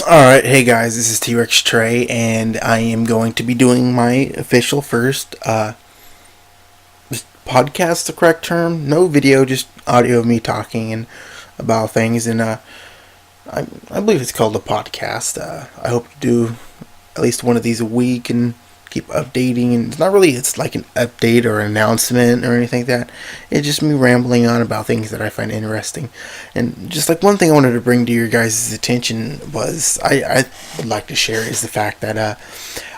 Alright, hey guys, this is T-Rex Trey, and I am going to be doing my official first podcast, the correct term. No video, just audio of me talking and about things, and I believe it's called a podcast. I hope to do at least one of these a week and keep updating. And it's like an update or an announcement or anything like that. It's just me rambling on about things that I find interesting. And just like one thing I wanted to bring to your guys' attention was I would like to share is the fact that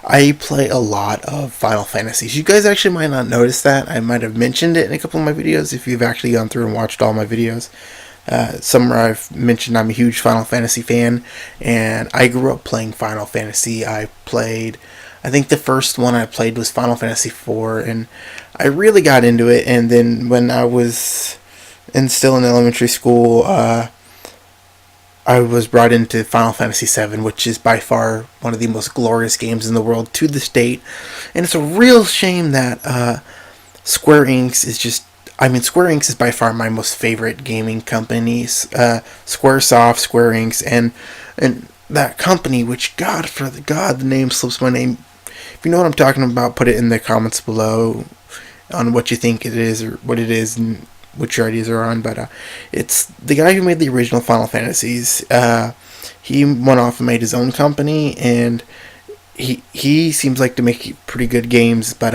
I play a lot of Final Fantasies. You guys actually might not notice that. I might have mentioned it in a couple of my videos if you've actually gone through and watched all my videos. Somewhere I've mentioned I'm a huge Final Fantasy fan, and I grew up playing Final Fantasy. I think the first one I played was Final Fantasy IV, and I really got into it. And then when I was still in elementary school, I was brought into Final Fantasy VII, which is by far one of the most glorious games in the world to this date. And it's a real shame that Square Enix is just Square Enix is by far my most favorite gaming companies. Squaresoft, Square Enix, and that company, which the name slips my name. If you know what I'm talking about, put it in the comments below on what you think it is or what it is and what your ideas are on. But it's the guy who made the original Final Fantasies. He went off and made his own company, and he seems like to make pretty good games, but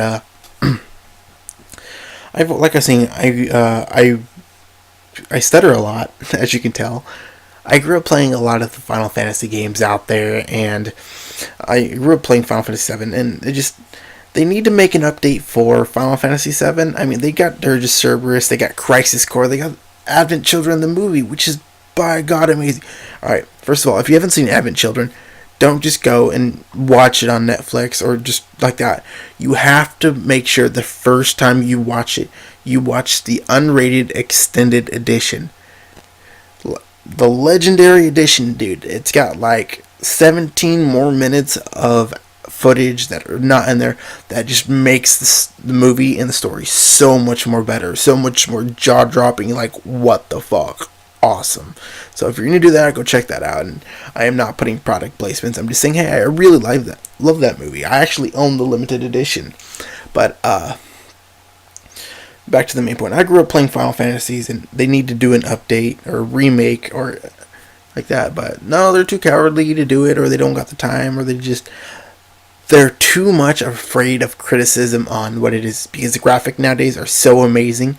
like I was saying, I stutter a lot, as you can tell. I grew up playing a lot of the Final Fantasy games out there, and I grew up playing Final Fantasy VII, and they need to make an update for Final Fantasy VII. I mean, they got Dirge Cerberus, they got Crisis Core, they got Advent Children the movie, which is by God amazing. Alright, first of all, if you haven't seen Advent Children, don't just go and watch it on Netflix or just like that. You have to make sure the first time you watch it, you watch the unrated extended edition. The legendary edition, dude. It's got like 17 more minutes of footage that are not in there that just makes the movie and the story so much more better, so much more jaw-dropping. Like, what the fuck? Awesome. So if you're gonna do that, go check that out. And I am not putting product placements. I'm just saying, hey, I really love that movie. I actually own the limited edition. But back to the main point. I grew up playing Final Fantasies, and they need to do an update or remake or like that. But no, they're too cowardly to do it, or they don't got the time, or they're too much afraid of criticism on what it is, because the graphics nowadays are so amazing.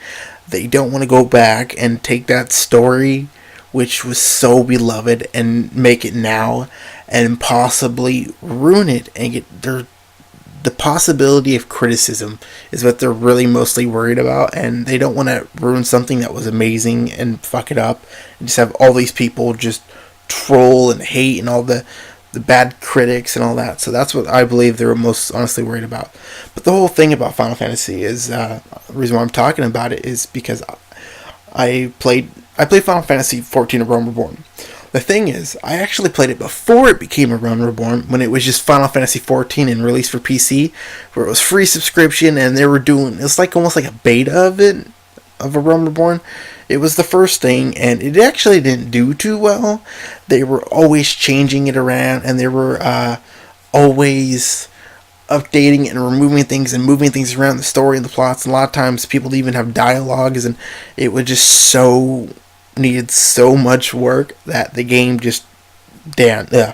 They don't want to go back and take that story, which was so beloved, and make it now and possibly ruin it and get the possibility of criticism is what they're really mostly worried about, and they don't want to ruin something that was amazing and fuck it up and just have all these people just troll and hate and all the bad critics and all that. So that's what I believe they're most honestly worried about. But the whole thing about Final Fantasy is the reason why I'm talking about it is because I played Final Fantasy 14: A Realm Reborn. The thing is, I actually played it before it became A Realm Reborn, when it was just Final Fantasy 14 and released for PC, where it was free subscription, and they were doing, it's like almost like a beta of A Realm Reborn. It was the first thing, and it actually didn't do too well. They were always changing it around, and they were always updating and removing things and moving things around the story and the plots. And a lot of times people even have dialogues, and it was just needed so much work that the game just down. Yeah.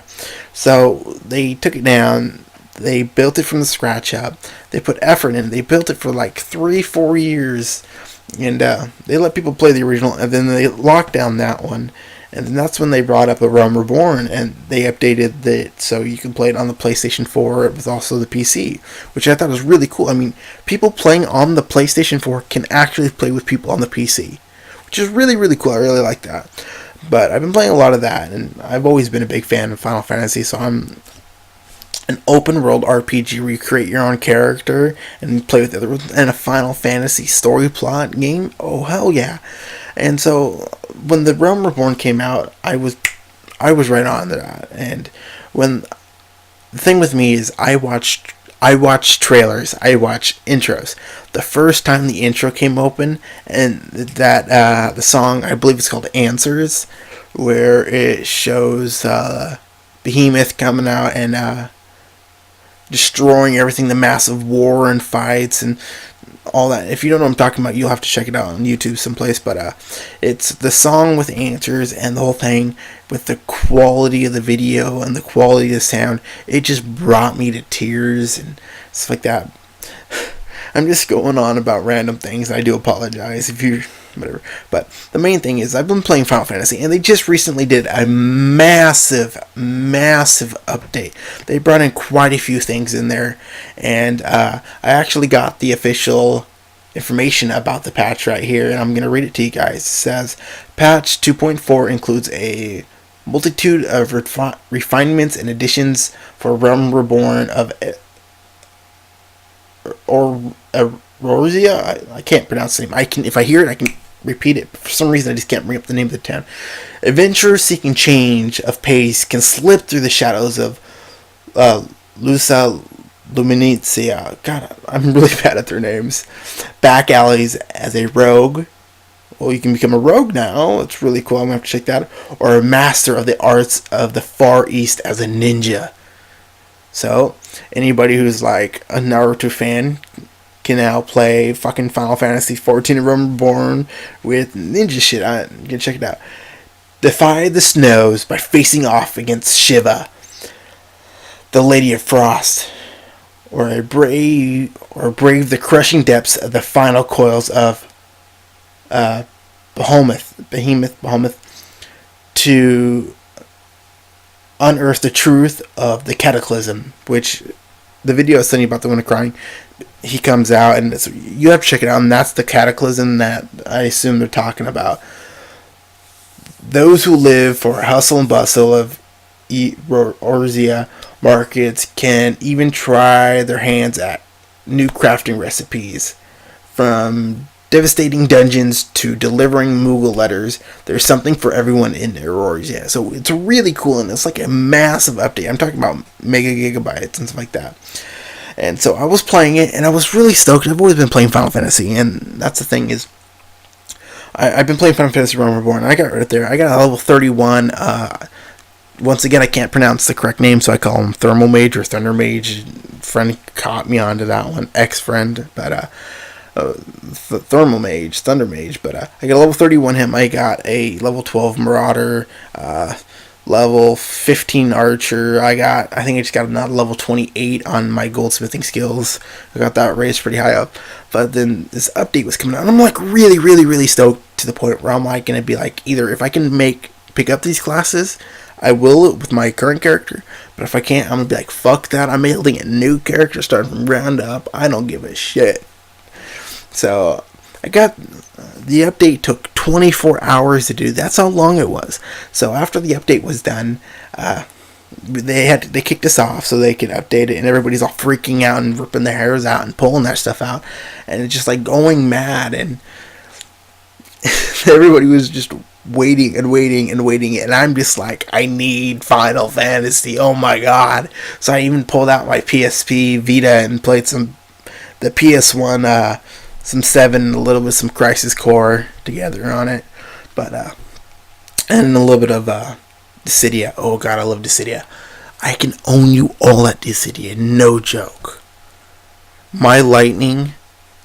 So they took it down. They built it from the scratch up. They put effort in. They built it for like 3-4 years. And they let people play the original, and then they locked down that one, and then that's when they brought up A Realm Reborn, and they updated it so you can play it on the PlayStation 4 with also the PC, which I thought was really cool. I mean, people playing on the PlayStation 4 can actually play with people on the PC, which is really, really cool. I really like that. But I've been playing a lot of that, and I've always been a big fan of Final Fantasy, so I'm an open world RPG where you create your own character and play with other, and a Final Fantasy story plot game. Oh hell yeah! And so when the Realm Reborn came out, I was right on to that. And when the thing with me is, I watch trailers, I watch intros. The first time the intro came open, and that the song, I believe it's called Answers, where it shows Behemoth coming out and destroying everything, the massive war and fights and all that. If you don't know what I'm talking about, you'll have to check it out on YouTube someplace. But it's the song with answers and the whole thing with the quality of the video and the quality of the sound. It just brought me to tears and stuff like that. I'm just going on about random things. I do apologize if you whatever. But the main thing is I've been playing Final Fantasy, and they just recently did a massive update. They brought in quite a few things in there, and I actually got the official information about the patch right here, and I'm going to read it to you guys. It says, patch 2.4 includes a multitude of refinements and additions for Realm Reborn of Rosia. I can't pronounce the name. If I hear it, I can repeat it. For some reason, I just can't bring up the name of the town. Adventurers seeking change of pace can slip through the shadows of Lusa Luminizia. God, I'm really bad at their names. Back alleys as a rogue. Well, you can become a rogue now. It's really cool. I'm going to have to check that. Or a master of the arts of the Far East as a ninja. So, anybody who's like a Naruto fan can now play fucking Final Fantasy XIV Realm Reborn with ninja shit. You can check it out. Defy the snows by facing off against Shiva, the Lady of Frost, or brave the crushing depths of the final coils of Behemoth, to unearth the truth of the Cataclysm, which the video I was telling you about, the one crying, he comes out, and you have to check it out, and that's the Cataclysm that I assume they're talking about. Those who live for hustle and bustle of Orzia markets can even try their hands at new crafting recipes. From devastating dungeons to delivering Moogle letters, there's something for everyone in Orzia. So it's really cool, and it's like a massive update. I'm talking about mega gigabytes and stuff like that. And so I was playing it, and I was really stoked. I've always been playing Final Fantasy, and that's the thing is, I've been playing Final Fantasy Realm Reborn, and I got right there. I got a level 31. Once again, I can't pronounce the correct name, so I call him Thermal Mage or Thunder Mage. Friend caught me onto that one, ex-friend, but Thermal Mage, Thunder Mage. But I got a level 31 him. I got a level 12 Marauder, level 15 Archer. I think I just got another level 28 on my goldsmithing skills. I got that raised pretty high up. But then this update was coming out, and I'm like really stoked, to the point where I'm like going to be like, either if I can pick up these classes, I will with my current character. But if I can't, I'm going to be like, fuck that. I'm building a new character starting from ground up. I don't give a shit. So I got the update took 24 hours to do. That's how long it was. So after the update was done, they kicked us off so they could update it, and everybody's all freaking out and ripping their hairs out and pulling that stuff out, and it's just like going mad, and everybody was just waiting, and I'm just like, I need Final Fantasy. Oh my god. So I even pulled out my PSP Vita and played the PS1 some 7, a little bit some Crisis Core together on it, but and a little bit of Dissidia. Oh god, I love Dissidia. I can own you all at Dissidia, no joke. My Lightning,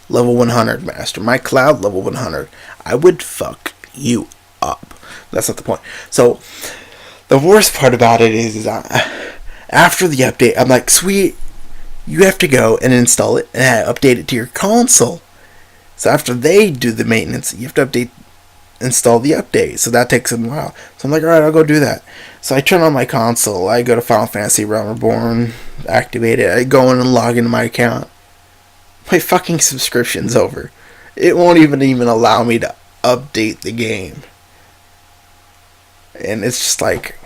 level 100 master. My Cloud, level 100. I would fuck you up. That's not the point. So the worst part about it is after the update, I'm like, sweet, you have to go and install it and update it to your console. So after they do the maintenance, you have to install the update. So that takes a while. So I'm like, alright, I'll go do that. So I turn on my console. I go to Final Fantasy Realm Reborn, activate it. I go in and log into my account. My fucking subscription's over. It won't even allow me to update the game. And it's just like,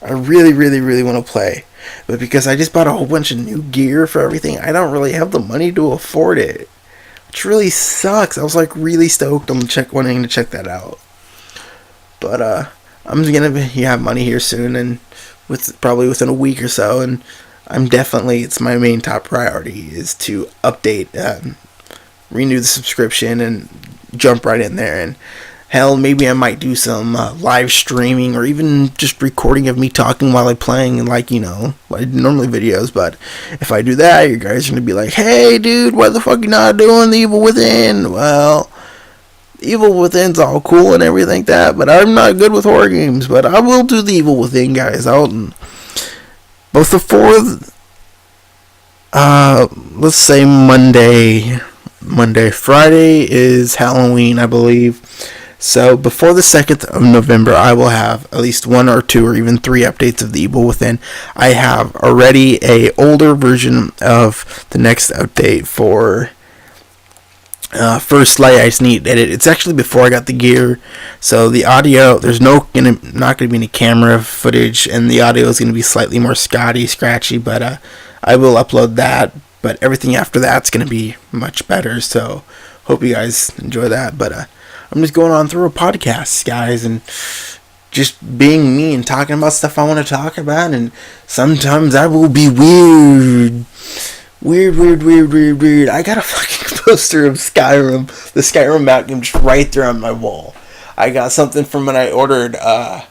I really want to play. But because I just bought a whole bunch of new gear for everything, I don't really have the money to afford it. Which really sucks. I was like really stoked on wanting to check that out. But I'm gonna have money here soon, and probably within a week or so, and it's my main top priority is to update, renew the subscription, and jump right in there. And Hell, maybe I might do some live streaming or even just recording of me talking while I'm playing, like, like normally videos. But if I do that, you guys are going to be like, hey, dude, why the fuck you not doing the Evil Within? Well, Evil Within's all cool and everything like that, but I'm not good with horror games. But I will do the Evil Within, guys. Both the 4th, let's say Monday. Friday is Halloween, I believe. So before the 2nd of November, I will have at least 1 or 2 or even 3 updates of the Evil Within. I have already a older version of the next update for First Light. I just need to edit. It's actually before I got the gear, so the audio, there's not going to be any camera footage, and the audio is going to be slightly more scratchy, but I will upload that. But everything after that's going to be much better, so hope you guys enjoy that. But I'm just going on through a podcast, guys, and just being me and talking about stuff I want to talk about, and sometimes I will be weird. Weird. I got a fucking poster of Skyrim, the Skyrim map game, just right there on my wall. I got something from when I ordered a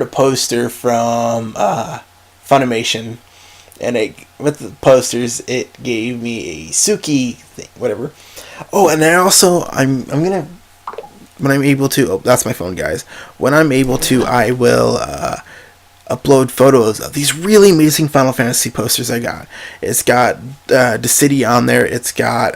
poster from Funimation, and with the posters, it gave me a Suki thing, whatever. Oh, and then also, I'm gonna, when I'm able to, oh, that's my phone, guys. When I'm able to, I will upload photos of these really amazing Final Fantasy posters I got. It's got the city on there. It's got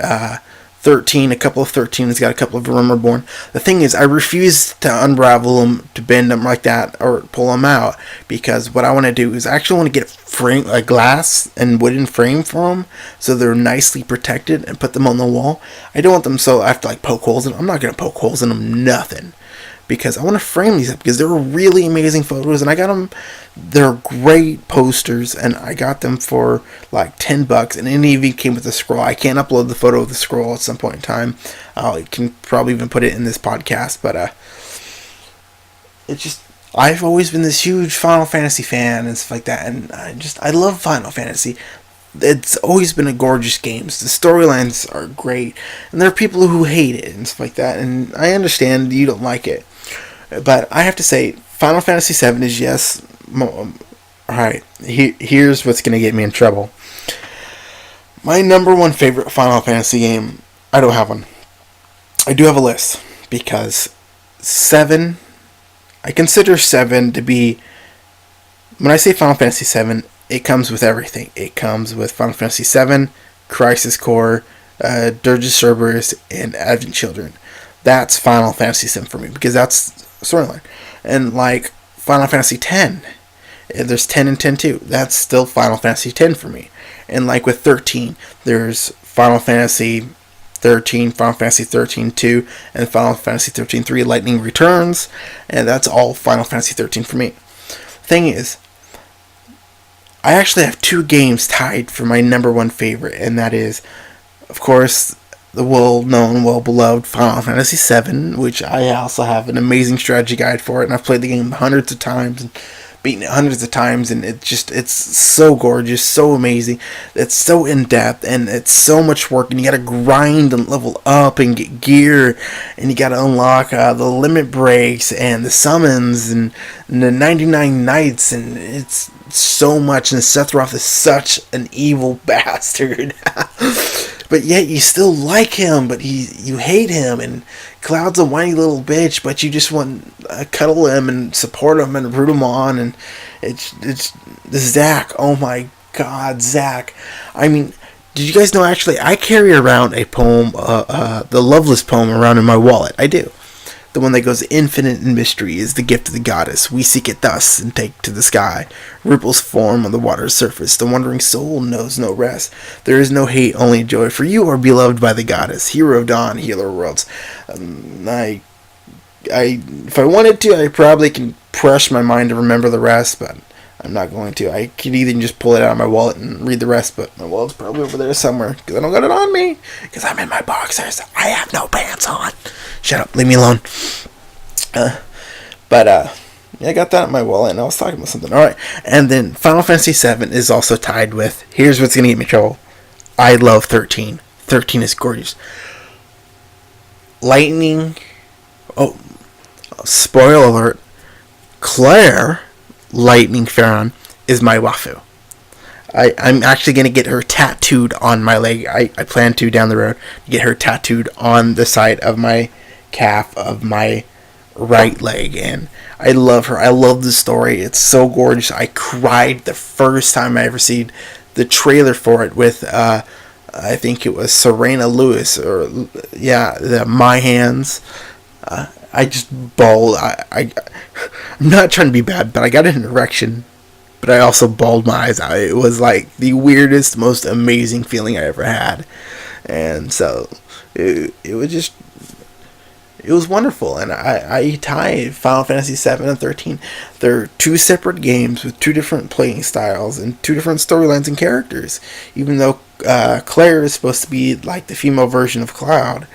13, a couple of 13. It's got a couple of Realm Reborn. The thing is, I refuse to unravel them, to bend them like that, or pull them out, because what I want to do is I actually want to get a glass and wooden frame for them, so they're nicely protected, and put them on the wall. I don't want them so I have to poke holes in them. I'm not going to poke holes in them, nothing. Because I want to frame these up, because they're really amazing photos, and I got them. They're great posters, and I got them for like $10, and it even came with a scroll. I can't upload the photo of the scroll at some point in time. I can probably even put it in this podcast, but it's just, I've always been this huge Final Fantasy fan and stuff like that, and I love Final Fantasy. It's always been a gorgeous game. The storylines are great, and there are people who hate it and stuff like that, and I understand you don't like it. But I have to say, Final Fantasy VII is, yes. Alright, here's what's going to get me in trouble. My number one favorite Final Fantasy game, I don't have one. I do have a list, because 7, I consider 7 to be, when I say Final Fantasy VII, it comes with everything. It comes with Final Fantasy VII, Crisis Core, Dirge of Cerberus, and Advent Children. That's Final Fantasy VII for me, because that's storyline. And like Final Fantasy X, there's 10 and 10 too. That's still Final Fantasy X for me. And like with 13, there's Final Fantasy 13, Final Fantasy 13 2, and Final Fantasy 13 3 Lightning Returns, and that's all Final Fantasy 13 for me. Thing is, I actually have 2 games tied for my number one favorite, and that is, of course, the well-known, well-beloved Final Fantasy VII, which I also have an amazing strategy guide for it, and I've played the game hundreds of times and beaten it hundreds of times, and it's so gorgeous, so amazing, it's so in-depth, and it's so much work, and you gotta grind and level up and get gear, and you gotta unlock the limit breaks and the summons and the 99 Knights, and it's so much, and Sephiroth is such an evil bastard. But yet you still like him, but you hate him, and Cloud's a whiny little bitch, but you just want to cuddle him and support him and root him on, and it's Zack. Oh my God, Zack. I mean, did you guys know, actually, I carry around a poem, the Loveless poem, around in my wallet. I do. The one that goes, infinite in mystery is the gift of the goddess. We seek it thus and take to the sky. Ripples form on the water's surface. The wandering soul knows no rest. There is no hate, only joy. For you are beloved by the goddess. Hero of dawn, healer of worlds. If I wanted to, I probably can press my mind to remember the rest, but I'm not going to. I could either just pull it out of my wallet and read the rest, but my wallet's probably over there somewhere, because I don't got it on me, because I'm in my boxers. I have no pants on. Shut up, leave me alone. Yeah, I got that in my wallet, and I was talking about something. Alright, and then Final Fantasy VII is also tied with, here's what's going to get me in trouble. I love 13. 13 is gorgeous. Lightning, Oh, spoiler alert, Claire Lightning Farron is my waifu. I'm actually going to get her tattooed on my leg. I plan to down the road get her tattooed on the side of my calf of my right leg. And I love her. I love the story. It's so gorgeous. I cried the first time I ever seen the trailer for it with, I think it was Serena Lewis, or, yeah, My Hands. I just bawled. I'm not trying to be bad, but I got an erection, but I also bawled my eyes out. It was like the weirdest, most amazing feeling I ever had. And so it was just, it was wonderful. And I tie Final Fantasy 7 and 13. They're two separate games with two different playing styles and two different storylines and characters. Even though Claire is supposed to be like the female version of Cloud.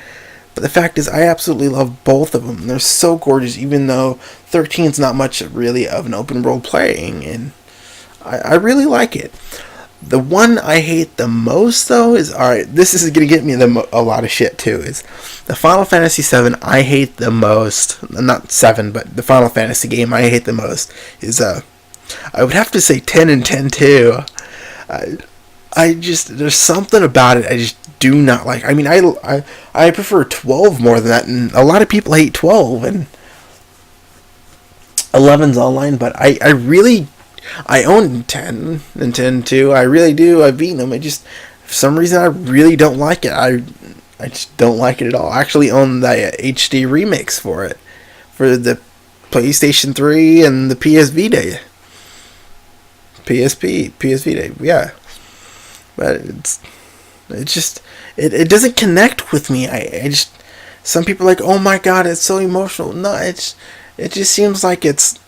But the fact is, I absolutely love both of them. They're so gorgeous, even though 13 is not much really of an open world playing. And I really like it. The one I hate the most, though, is, alright, this is going to get me a lot of shit, too, is the Final Fantasy 7 I hate the most, not 7, but the Final Fantasy game I hate the most, is, I would have to say 10 and 10, too. I just, there's something about it I just do not like. I mean, I prefer 12 more than that, and a lot of people hate 12, and 11's online, but I really, I own 10 and 10 too. I really do. I've beaten them. I just, for some reason, I really don't like it. I just don't like it at all. I actually own the HD remix for it, for the PlayStation 3 and the PS Vita. PS Vita, yeah. But it's just, it doesn't connect with me. I just, some people are like, oh my god, it's so emotional. No, it just seems like it's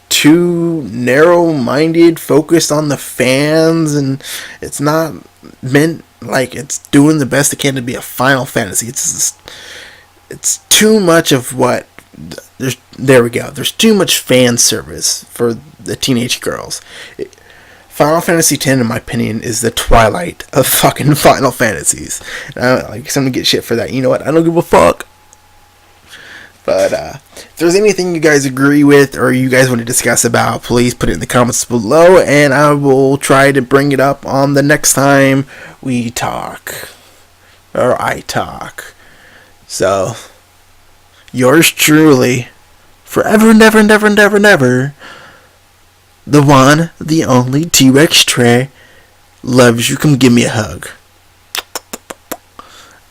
too narrow-minded, focused on the fans, and it's not meant like it's doing the best it can to be a Final Fantasy. It's too much of what, there we go. There's too much fan service for the teenage girls. Final Fantasy X, in my opinion, is the Twilight of fucking Final Fantasies. Like, someone get shit for that. You know what? I don't give a fuck. But if there's anything you guys agree with or you guys want to discuss about, please put it in the comments below, and I will try to bring it up on the next time we talk. Or I talk. So, yours truly, forever, never, never, never, never, the one, the only T-Rex Trey, loves you. Come give me a hug.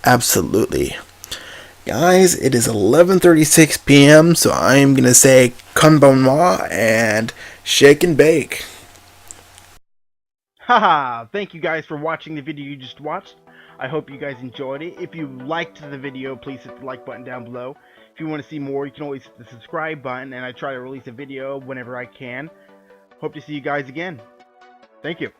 Absolutely. Guys, it is 11:36 p.m., so I'm going to say konbanwa and shake and bake. Haha, thank you guys for watching the video you just watched. I hope you guys enjoyed it. If you liked the video, please hit the like button down below. If you want to see more, you can always hit the subscribe button, and I try to release a video whenever I can. Hope to see you guys again. Thank you.